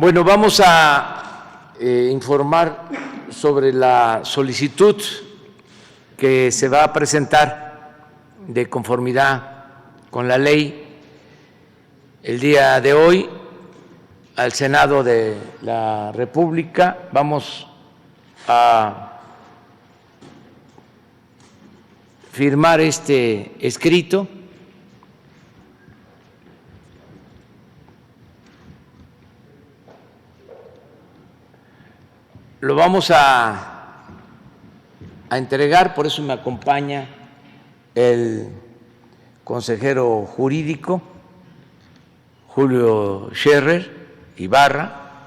Bueno, vamos a informar sobre la solicitud que se va a presentar de conformidad con la ley el día de hoy al Senado de la República. Vamos a firmar este escrito. Lo vamos a entregar, por eso me acompaña el consejero jurídico Julio Scherer Ibarra.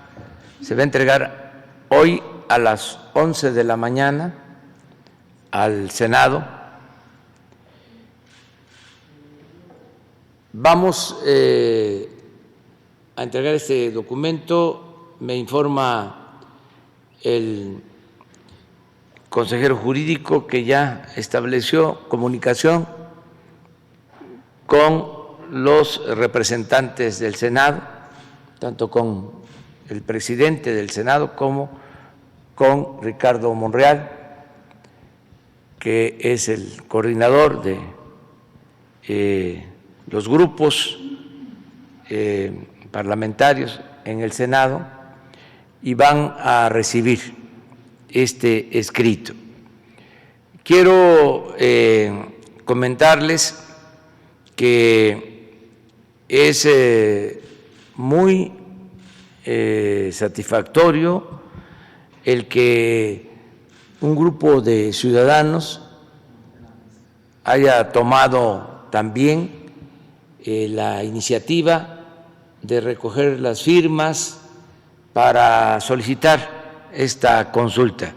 Se va a entregar hoy a las 11 de la mañana al Senado. Vamos a entregar este documento, me informa el consejero jurídico que ya estableció comunicación con los representantes del Senado, tanto con el presidente del Senado como con Ricardo Monreal, que es el coordinador de los grupos parlamentarios en el Senado, y van a recibir este escrito. Quiero comentarles que es muy satisfactorio el que un grupo de ciudadanos haya tomado también la iniciativa de recoger las firmas para solicitar esta consulta.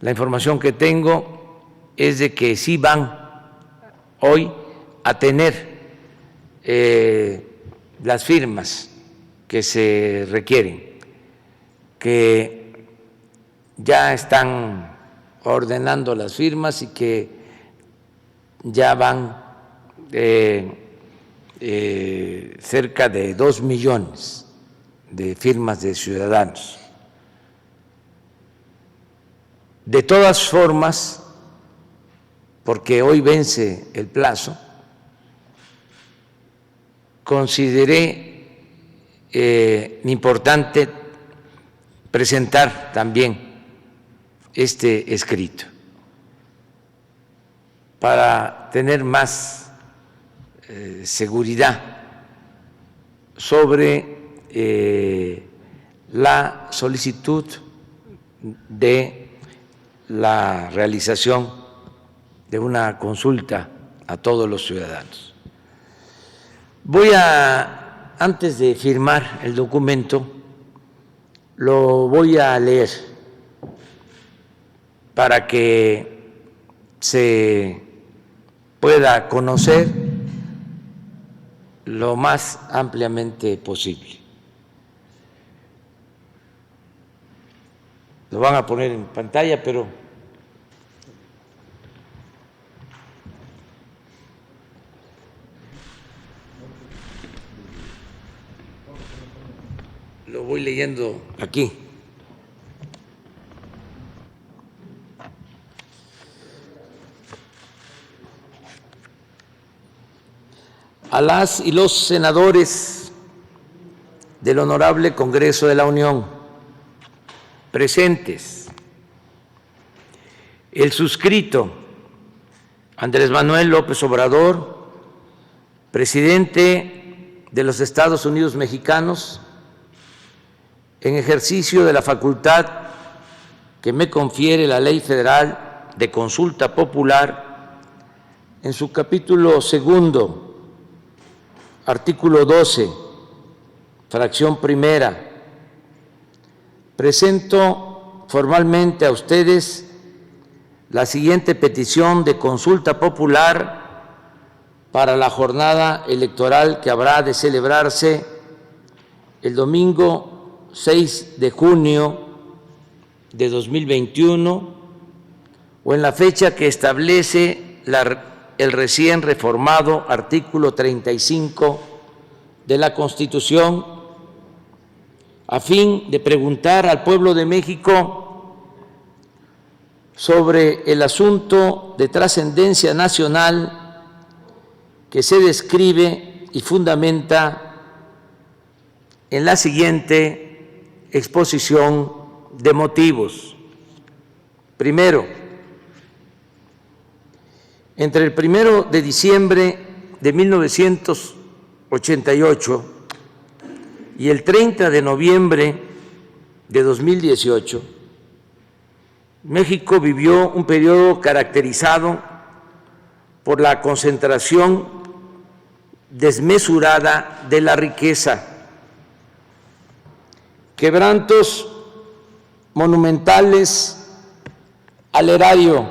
La información que tengo es de que sí van hoy a tener las firmas que se requieren, que ya están ordenando las firmas y que ya van cerca de 2 millones de firmas de ciudadanos. De todas formas, porque hoy vence el plazo, consideré importante presentar también este escrito para tener más seguridad sobre la solicitud de la realización de una consulta a todos los ciudadanos. Antes de firmar el documento, lo voy a leer para que se pueda conocer lo más ampliamente posible. Lo van a poner en pantalla, pero lo voy leyendo aquí. A las y los senadores del Honorable Congreso de la Unión presentes, el suscrito Andrés Manuel López Obrador, presidente de los Estados Unidos mexicanos, en ejercicio de la facultad que me confiere la Ley Federal de Consulta Popular, en su capítulo segundo, artículo 12, fracción primera, presento formalmente a ustedes la siguiente petición de consulta popular para la jornada electoral que habrá de celebrarse el domingo 6 de junio de 2021 o en la fecha que establece el recién reformado artículo 35 de la Constitución a fin de preguntar al pueblo de México sobre el asunto de trascendencia nacional que se describe y fundamenta en la siguiente exposición de motivos. Primero, entre el 1 de diciembre de 1988 y el 30 de noviembre de 2018, México vivió un periodo caracterizado por la concentración desmesurada de la riqueza, quebrantos monumentales al erario,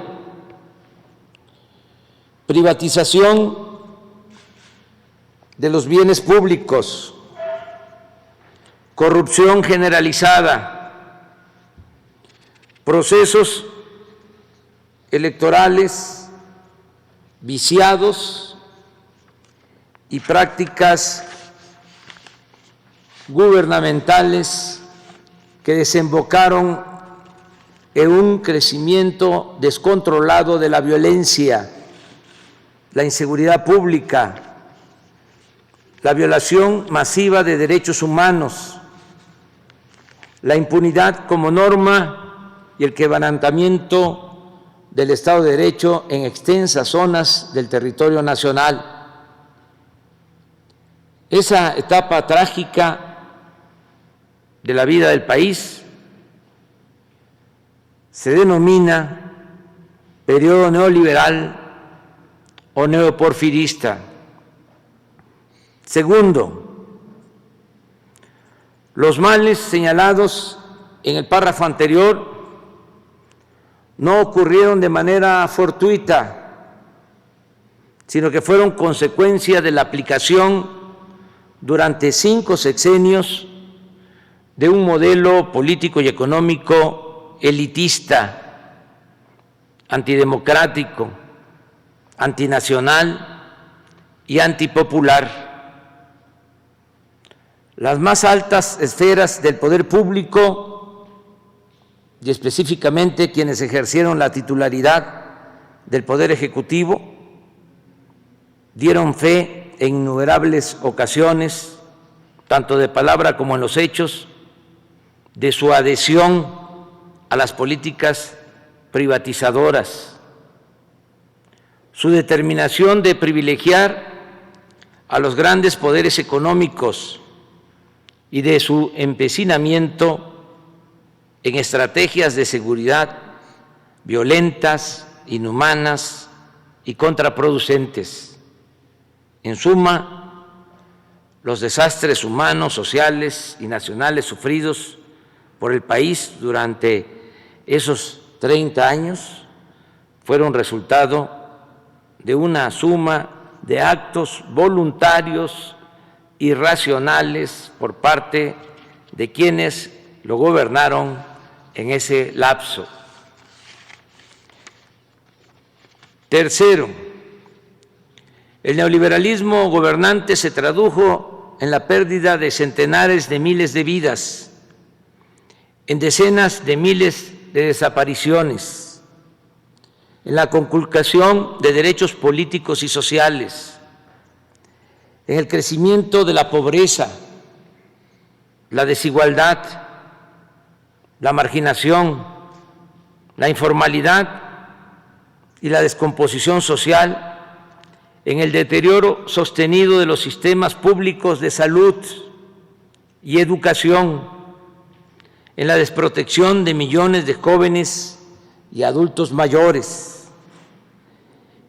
privatización de los bienes públicos, corrupción generalizada, procesos electorales viciados y prácticas gubernamentales que desembocaron en un crecimiento descontrolado de la violencia, la inseguridad pública, la violación masiva de derechos humanos, la impunidad como norma y el quebrantamiento del Estado de Derecho en extensas zonas del territorio nacional. Esa etapa trágica de la vida del país se denomina periodo neoliberal o neoporfirista. Segundo, los males señalados en el párrafo anterior no ocurrieron de manera fortuita, sino que fueron consecuencia de la aplicación durante 5 sexenios de un modelo político y económico elitista, antidemocrático, antinacional y antipopular. Las más altas esferas del poder público y específicamente quienes ejercieron la titularidad del Poder Ejecutivo dieron fe en innumerables ocasiones, tanto de palabra como en los hechos, de su adhesión a las políticas privatizadoras, su determinación de privilegiar a los grandes poderes económicos y de su empecinamiento en estrategias de seguridad violentas, inhumanas y contraproducentes. En suma, los desastres humanos, sociales y nacionales sufridos por el país durante esos 30 años fueron resultado de una suma de actos voluntarios y racionales por parte de quienes lo gobernaron en ese lapso. Tercero, el neoliberalismo gobernante se tradujo en la pérdida de centenares de miles de vidas, en decenas de miles de desapariciones, en la conculcación de derechos políticos y sociales, en el crecimiento de la pobreza, la desigualdad, la marginación, la informalidad y la descomposición social, en el deterioro sostenido de los sistemas públicos de salud y educación, en la desprotección de millones de jóvenes y adultos mayores,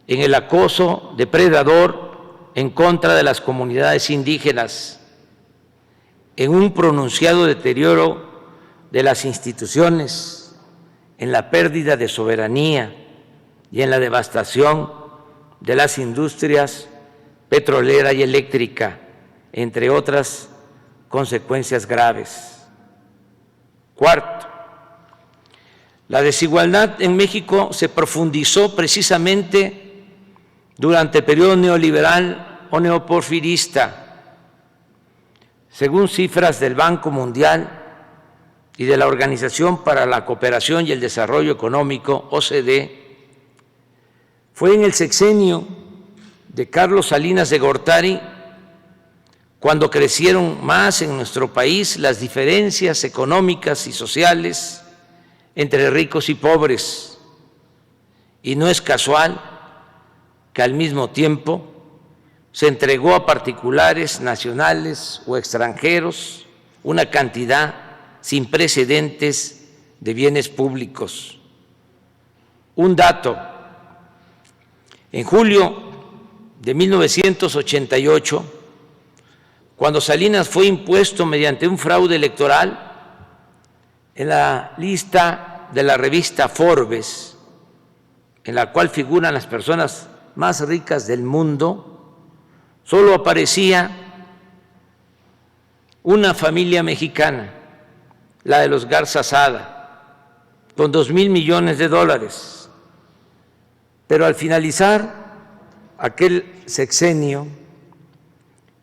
en el acoso depredador en contra de las comunidades indígenas, en un pronunciado deterioro de las instituciones, en la pérdida de soberanía y en la devastación de las industrias petrolera y eléctrica, entre otras consecuencias graves. Cuarto, la desigualdad en México se profundizó precisamente durante el periodo neoliberal o neoporfirista. Según cifras del Banco Mundial, y de la Organización para la Cooperación y el Desarrollo Económico, OCDE, fue en el sexenio de Carlos Salinas de Gortari cuando crecieron más en nuestro país las diferencias económicas y sociales entre ricos y pobres. Y no es casual que al mismo tiempo se entregó a particulares, nacionales o extranjeros una cantidad sin precedentes de bienes públicos. Un dato: en julio de 1988, cuando Salinas fue impuesto mediante un fraude electoral, en la lista de la revista Forbes, en la cual figuran las personas más ricas del mundo, solo aparecía una familia mexicana, la de los Garza Sada, con $2,000 millones. Pero al finalizar aquel sexenio,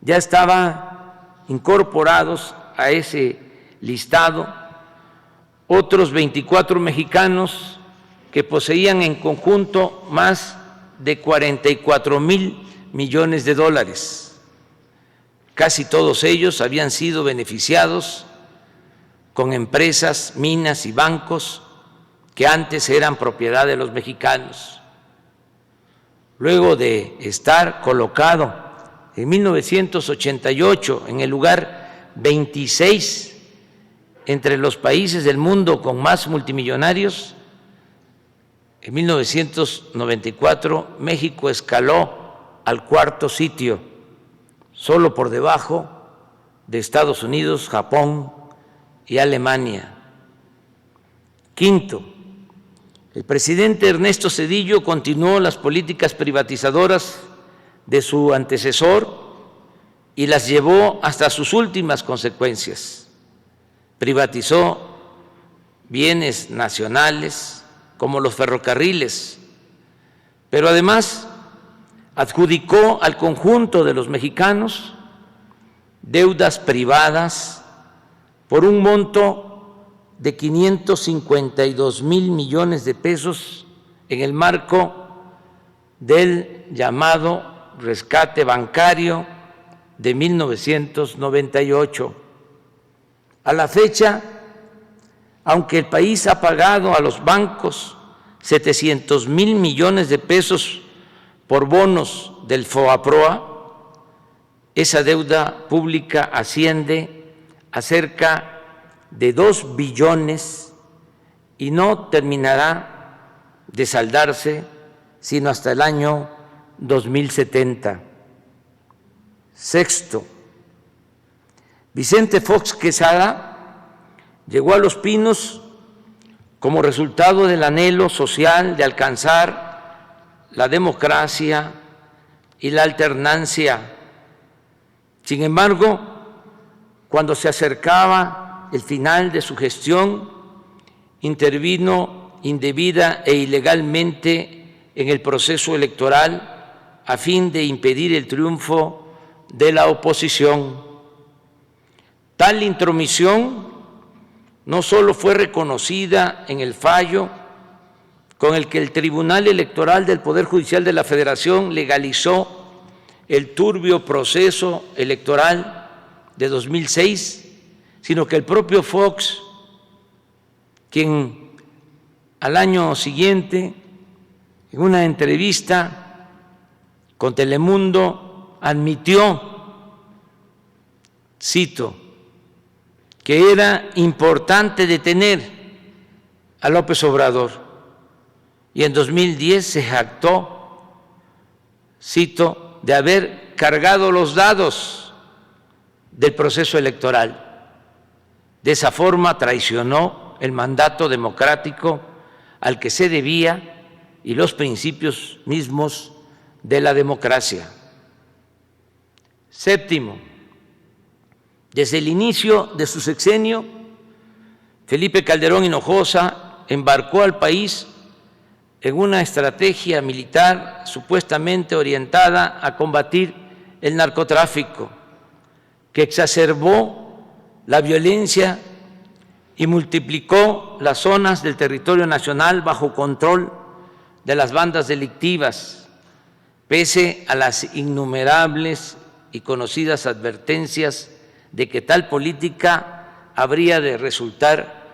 ya estaban incorporados a ese listado otros 24 mexicanos que poseían en conjunto más de $44,000 millones. Casi todos ellos habían sido beneficiados con empresas, minas y bancos que antes eran propiedad de los mexicanos. Luego de estar colocado en 1988 en el lugar 26 entre los países del mundo con más multimillonarios, en 1994 México escaló al 4º sitio, solo por debajo de Estados Unidos, Japón y Alemania. Quinto, el presidente Ernesto Zedillo continuó las políticas privatizadoras de su antecesor y las llevó hasta sus últimas consecuencias. Privatizó bienes nacionales como los ferrocarriles, pero además adjudicó al conjunto de los mexicanos deudas privadas por un monto de $552,000 millones en el marco del llamado rescate bancario de 1998. A la fecha, aunque el país ha pagado a los bancos $700,000 millones por bonos del FOAPROA, esa deuda pública asciende a cerca de 2 billones y no terminará de saldarse sino hasta el año 2070. Sexto, Vicente Fox Quesada llegó a Los Pinos como resultado del anhelo social de alcanzar la democracia y la alternancia. Sin embargo, cuando se acercaba el final de su gestión, intervino indebida e ilegalmente en el proceso electoral a fin de impedir el triunfo de la oposición. Tal intromisión no solo fue reconocida en el fallo con el que el Tribunal Electoral del Poder Judicial de la Federación legalizó el turbio proceso electoral de 2006, sino que el propio Fox, quien al año siguiente, en una entrevista con Telemundo, admitió, cito, que era importante detener a López Obrador, y en 2010 se jactó, cito, de haber cargado los dados del proceso electoral. De esa forma traicionó el mandato democrático al que se debía y los principios mismos de la democracia. Séptimo, desde el inicio de su sexenio, Felipe Calderón Hinojosa embarcó al país en una estrategia militar supuestamente orientada a combatir el narcotráfico, que exacerbó la violencia y multiplicó las zonas del territorio nacional bajo control de las bandas delictivas, pese a las innumerables y conocidas advertencias de que tal política habría de resultar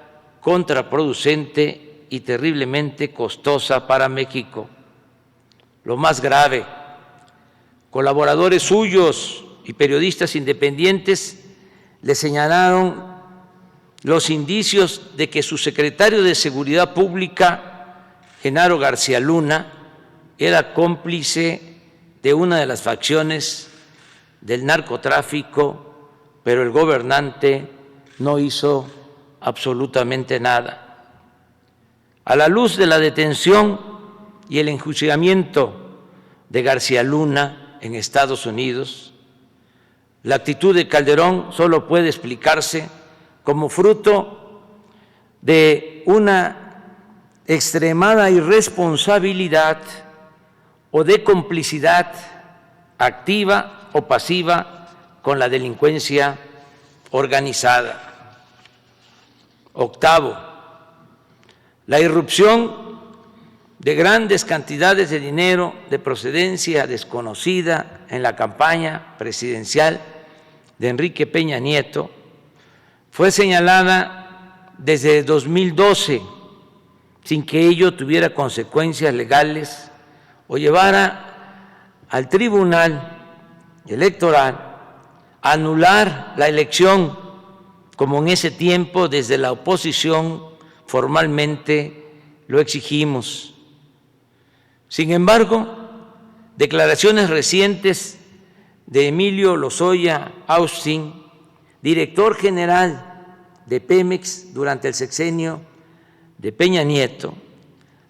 contraproducente y terriblemente costosa para México. Lo más grave, colaboradores suyos y periodistas independientes le señalaron los indicios de que su secretario de Seguridad Pública, Genaro García Luna, era cómplice de una de las facciones del narcotráfico, pero el gobernante no hizo absolutamente nada. A la luz de la detención y el enjuiciamiento de García Luna en Estados Unidos, la actitud de Calderón solo puede explicarse como fruto de una extremada irresponsabilidad o de complicidad activa o pasiva con la delincuencia organizada. Octavo, la irrupción de grandes cantidades de dinero de procedencia desconocida en la campaña presidencial de Enrique Peña Nieto fue señalada desde 2012 sin que ello tuviera consecuencias legales o llevara al Tribunal Electoral a anular la elección, como en ese tiempo desde la oposición formalmente lo exigimos. Sin embargo, declaraciones recientes de Emilio Lozoya Austin, director general de Pemex durante el sexenio de Peña Nieto,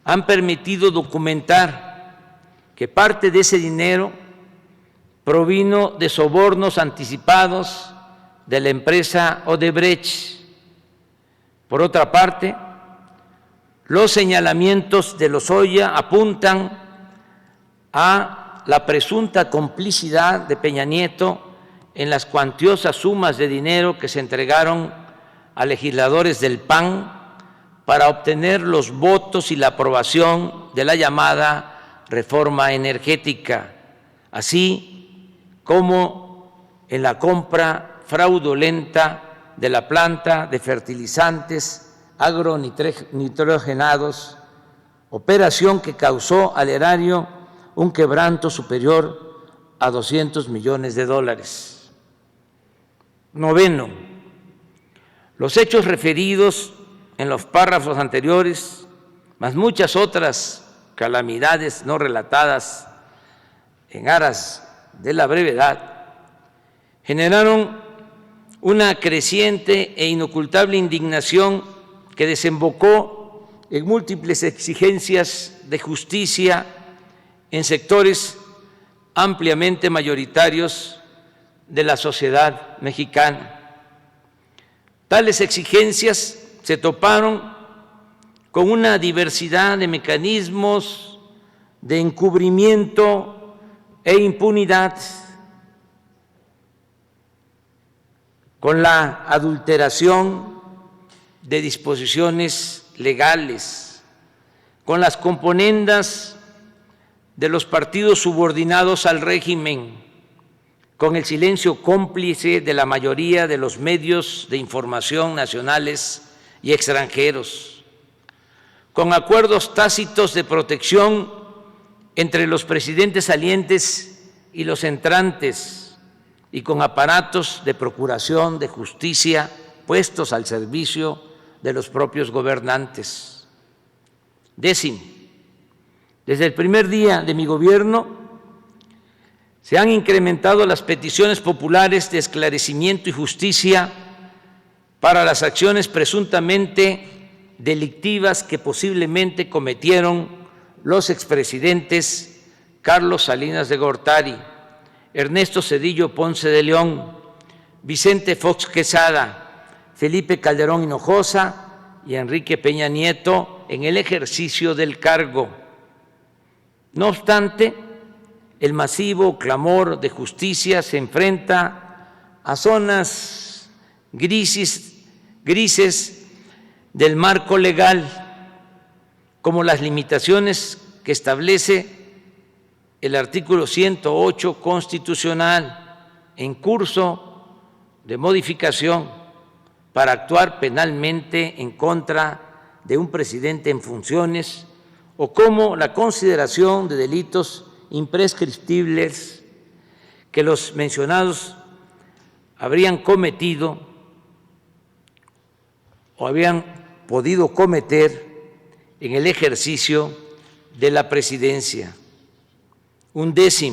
han permitido documentar que parte de ese dinero provino de sobornos anticipados de la empresa Odebrecht. Por otra parte, los señalamientos de Lozoya apuntan a la presunta complicidad de Peña Nieto en las cuantiosas sumas de dinero que se entregaron a legisladores del PAN para obtener los votos y la aprobación de la llamada reforma energética, así como en la compra fraudulenta de la planta de fertilizantes agronitrogenados, operación que causó al erario un quebranto superior a $200 millones. Noveno, los hechos referidos en los párrafos anteriores, más muchas otras calamidades no relatadas en aras de la brevedad, generaron una creciente e inocultable indignación que desembocó en múltiples exigencias de justicia en sectores ampliamente mayoritarios de la sociedad mexicana. Tales exigencias se toparon con una diversidad de mecanismos de encubrimiento e impunidad, con la adulteración de disposiciones legales, con las componendas de los partidos subordinados al régimen, con el silencio cómplice de la mayoría de los medios de información nacionales y extranjeros, con acuerdos tácitos de protección entre los presidentes salientes y los entrantes, y con aparatos de procuración de justicia puestos al servicio de los propios gobernantes. Décimo, desde el primer día de mi gobierno se han incrementado las peticiones populares de esclarecimiento y justicia para las acciones presuntamente delictivas que posiblemente cometieron los expresidentes Carlos Salinas de Gortari, Ernesto Zedillo Ponce de León, Vicente Fox Quesada, Felipe Calderón Hinojosa y Enrique Peña Nieto en el ejercicio del cargo. No obstante, el masivo clamor de justicia se enfrenta a zonas grises del marco legal, como las limitaciones que establece el artículo 108 constitucional en curso de modificación para actuar penalmente en contra de un presidente en funciones, o como la consideración de delitos imprescriptibles que los mencionados habrían cometido o habían podido cometer en el ejercicio de la presidencia. 11,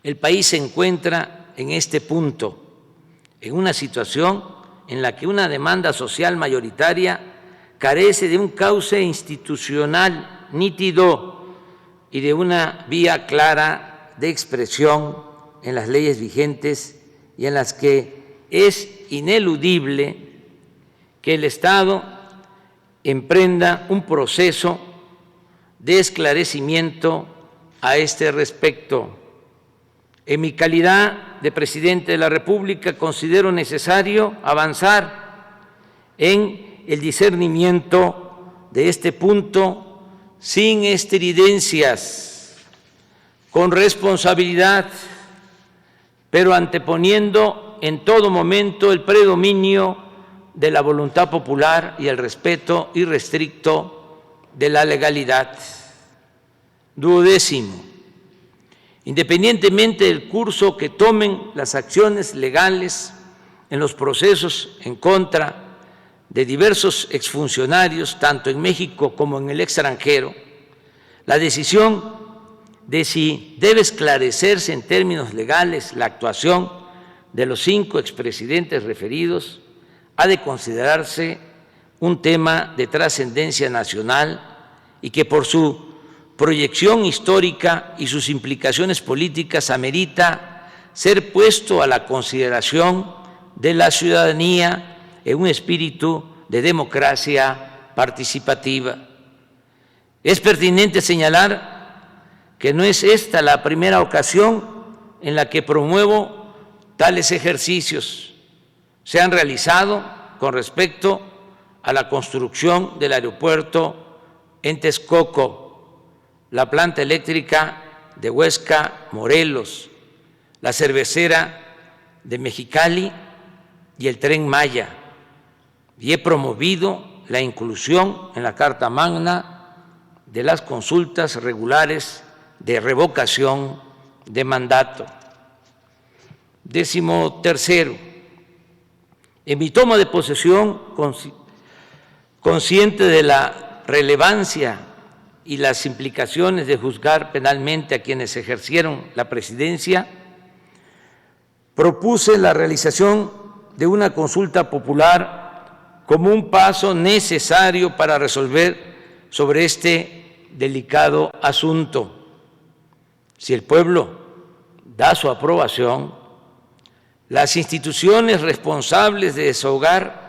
el país se encuentra en este punto, en una situación en la que una demanda social mayoritaria carece de un cauce institucional nítido y de una vía clara de expresión en las leyes vigentes y en las que es ineludible que el Estado emprenda un proceso de esclarecimiento a este respecto. En mi calidad de presidente de la República, considero necesario avanzar en el discernimiento de este punto sin estridencias, con responsabilidad, pero anteponiendo en todo momento el predominio de la voluntad popular y el respeto irrestricto de la legalidad. 12, independientemente del curso que tomen las acciones legales en los procesos en contra de diversos exfuncionarios, tanto en México como en el extranjero, la decisión de si debe esclarecerse en términos legales la actuación de los 5 expresidentes referidos ha de considerarse un tema de trascendencia nacional y que por su proyección histórica y sus implicaciones políticas amerita ser puesto a la consideración de la ciudadanía en un espíritu de democracia participativa. Es pertinente señalar que no es esta la primera ocasión en la que promuevo tales ejercicios. Se han realizado con respecto a la construcción del aeropuerto en Texcoco, la planta eléctrica de Huesca, Morelos, la cervecera de Mexicali y el Tren Maya, y he promovido la inclusión en la Carta Magna de las consultas regulares de revocación de mandato. 13, en mi toma de posesión, consciente de la relevancia y las implicaciones de juzgar penalmente a quienes ejercieron la presidencia, propuse la realización de una consulta popular como un paso necesario para resolver sobre este delicado asunto. Si el pueblo da su aprobación, las instituciones responsables de desahogar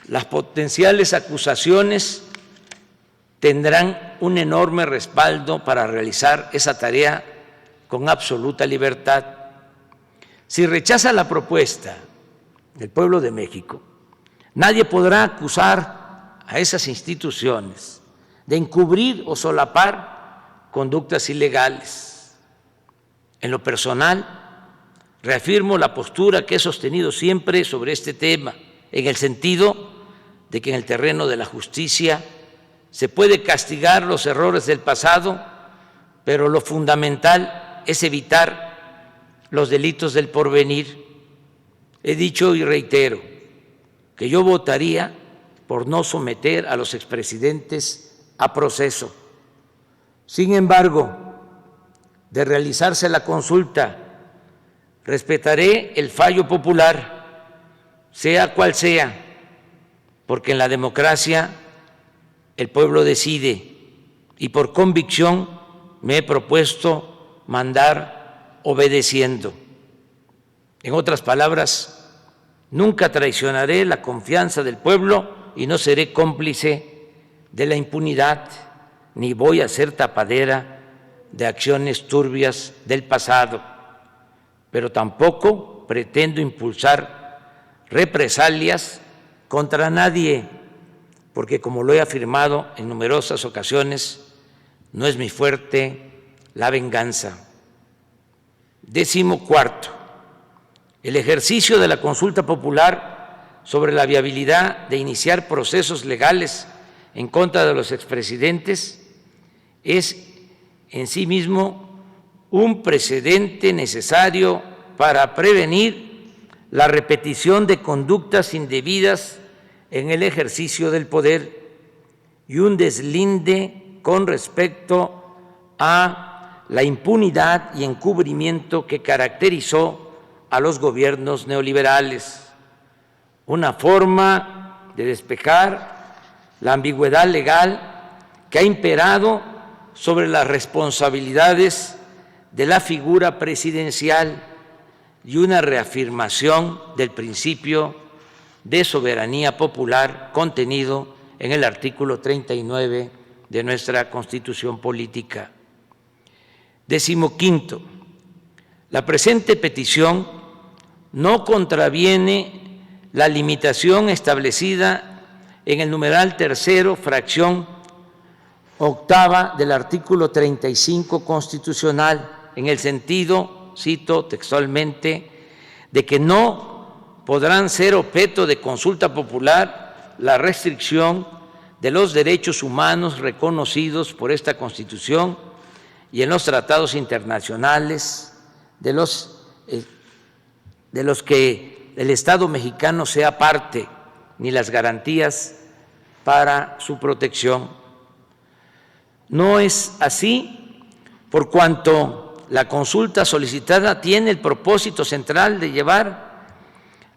las potenciales acusaciones tendrán un enorme respaldo para realizar esa tarea con absoluta libertad. Si rechaza la propuesta del pueblo de México, nadie podrá acusar a esas instituciones de encubrir o solapar conductas ilegales. En lo personal, reafirmo la postura que he sostenido siempre sobre este tema, en el sentido de que en el terreno de la justicia se puede castigar los errores del pasado, pero lo fundamental es evitar los delitos del porvenir. He dicho y reitero que yo votaría por no someter a los expresidentes a proceso. Sin embargo, de realizarse la consulta, respetaré el fallo popular, sea cual sea, porque en la democracia el pueblo decide y por convicción me he propuesto mandar obedeciendo. En otras palabras, nunca traicionaré la confianza del pueblo y no seré cómplice de la impunidad, ni voy a ser tapadera de acciones turbias del pasado, pero tampoco pretendo impulsar represalias contra nadie, porque como lo he afirmado en numerosas ocasiones, no es mi fuerte la venganza. 14. El ejercicio de la consulta popular sobre la viabilidad de iniciar procesos legales en contra de los expresidentes es en sí mismo un precedente necesario para prevenir la repetición de conductas indebidas en el ejercicio del poder y un deslinde con respecto a la impunidad y encubrimiento que caracterizó a los gobiernos neoliberales, una forma de despejar la ambigüedad legal que ha imperado sobre las responsabilidades de la figura presidencial y una reafirmación del principio de soberanía popular contenido en el artículo 39 de nuestra Constitución Política. 15. La presente petición no contraviene la limitación establecida en el numeral tercero, fracción octava del artículo 35 constitucional, en el sentido, cito textualmente, de que no podrán ser objeto de consulta popular la restricción de los derechos humanos reconocidos por esta Constitución y en los tratados internacionales de los que el Estado mexicano sea parte, ni las garantías para su protección. No es así, por cuanto la consulta solicitada tiene el propósito central de llevar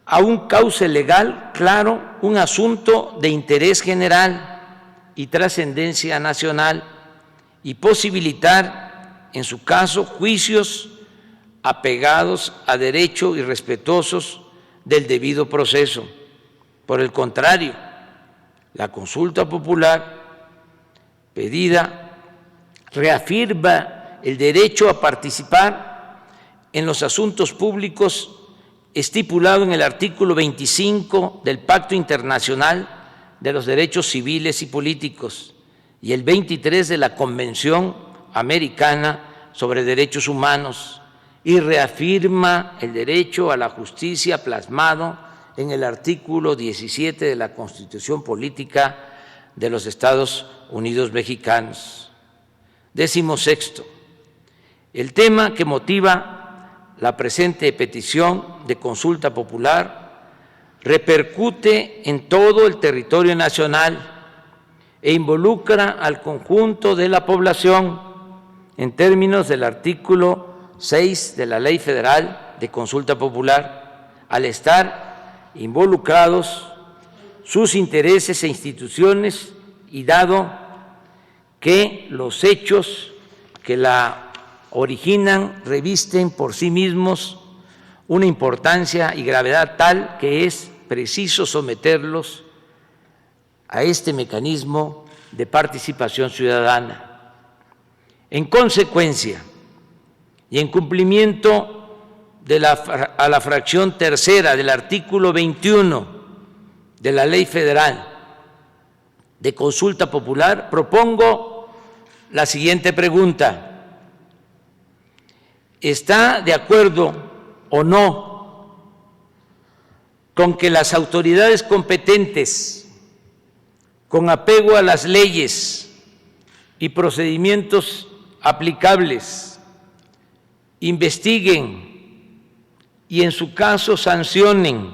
a un cauce legal claro un asunto de interés general y trascendencia nacional y posibilitar, en su caso, juicios apegados a derecho y respetuosos del debido proceso. Por el contrario, la consulta popular pedida reafirma el derecho a participar en los asuntos públicos estipulado en el artículo 25 del Pacto Internacional de los Derechos Civiles y Políticos y el 23 de la Convención Americana sobre Derechos Humanos y reafirma el derecho a la justicia plasmado en el artículo 17 de la Constitución Política de los Estados Unidos Mexicanos. 16. El tema que motiva la presente petición de consulta popular repercute en todo el territorio nacional e involucra al conjunto de la población en términos del artículo 6 de la Ley Federal de Consulta Popular, al estar involucrados sus intereses e instituciones y dado que los hechos que la originan revisten por sí mismos una importancia y gravedad tal que es preciso someterlos a este mecanismo de participación ciudadana. En consecuencia, y en cumplimiento a la fracción tercera del artículo 21 de la Ley Federal de Consulta Popular, propongo la siguiente pregunta: ¿está de acuerdo o no con que las autoridades competentes, con apego a las leyes y procedimientos aplicables, investiguen y en su caso sancionen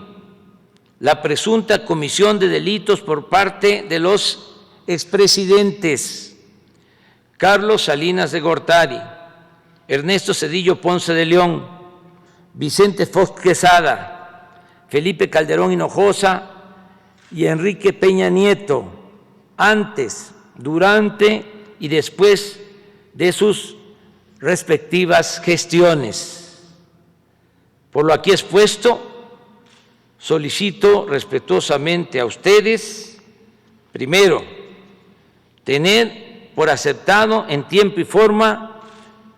la presunta comisión de delitos por parte de los expresidentes Carlos Salinas de Gortari, Ernesto Zedillo Ponce de León, Vicente Fox Quesada, Felipe Calderón Hinojosa y Enrique Peña Nieto, antes, durante y después de sus respectivas gestiones? Por lo aquí expuesto, solicito respetuosamente a ustedes, primero, tener por aceptado en tiempo y forma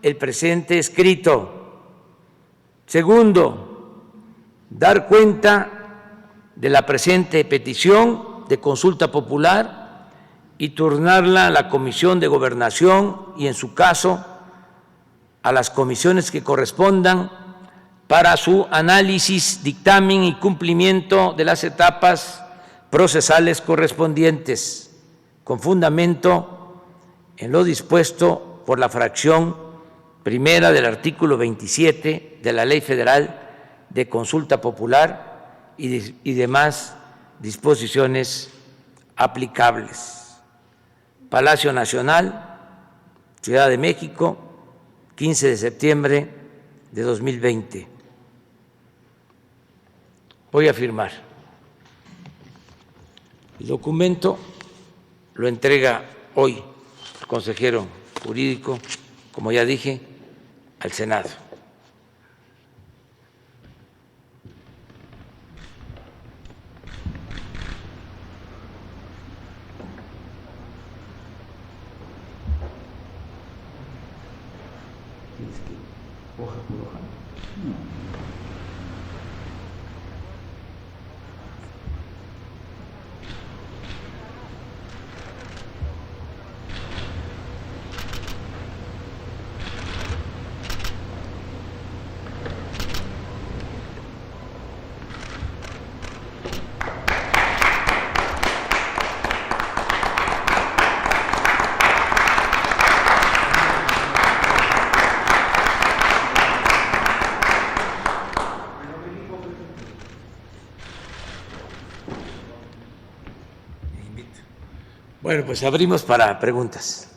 el presente escrito. Segundo, dar cuenta de la presente petición de consulta popular y turnarla a la Comisión de Gobernación y, en su caso, a las comisiones que correspondan para su análisis, dictamen y cumplimiento de las etapas procesales correspondientes, con fundamento en lo dispuesto por la fracción primera del artículo 27 de la Ley Federal de Consulta Popular y demás disposiciones aplicables. Palacio Nacional, Ciudad de México, 15 de septiembre de 2020. Voy a firmar. El documento lo entrega hoy el consejero jurídico, como ya dije, al Senado. Hoja por hoja. Bueno, pues abrimos para preguntas.